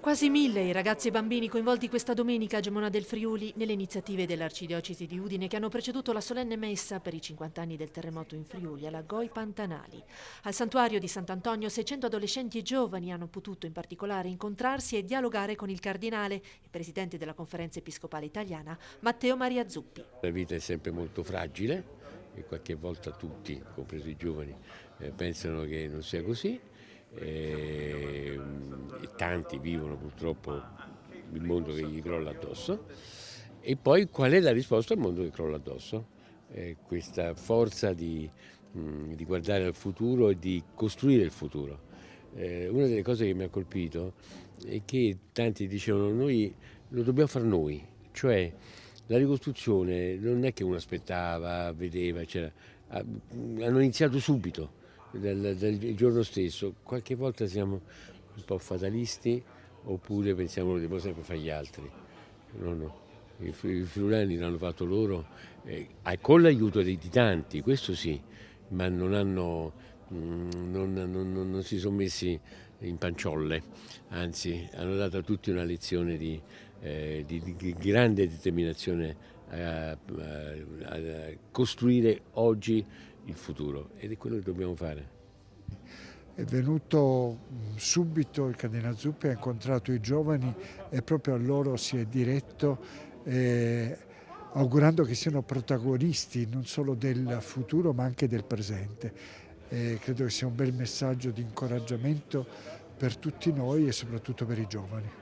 Quasi 1000 i ragazzi e bambini coinvolti questa domenica a Gemona del Friuli nelle iniziative dell'Arcidiocesi di Udine che hanno preceduto la solenne messa per i 50 anni del terremoto in Friuli alla Goi Pantanali. Al santuario di Sant'Antonio 600 adolescenti e giovani hanno potuto in particolare incontrarsi e dialogare con il cardinale e presidente della Conferenza Episcopale Italiana Matteo Maria Zuppi. La vita è sempre molto fragile e qualche volta tutti, compreso i giovani, pensano che non sia così. E tanti vivono purtroppo il mondo che gli crolla addosso. E poi qual è la risposta al mondo che crolla addosso? Questa forza di guardare al futuro e di costruire il futuro. Una delle cose che mi ha colpito è che tanti dicevano noi lo dobbiamo fare noi, cioè la ricostruzione non è che uno aspettava, vedeva, hanno iniziato subito, dal giorno stesso. Qualche volta siamo un po' fatalisti oppure pensiamo che dobbiamo sempre fare gli altri. No, no. I friulani l'hanno fatto loro con l'aiuto di tanti, questo sì, ma non si sono messi in panciolle, anzi hanno dato a tutti una lezione di grande determinazione a costruire oggi il futuro ed è quello che dobbiamo fare. È venuto subito il Cardinale Zuppi, ha incontrato i giovani e proprio a loro si è diretto augurando che siano protagonisti non solo del futuro ma anche del presente. Credo che sia un bel messaggio di incoraggiamento per tutti noi e soprattutto per i giovani.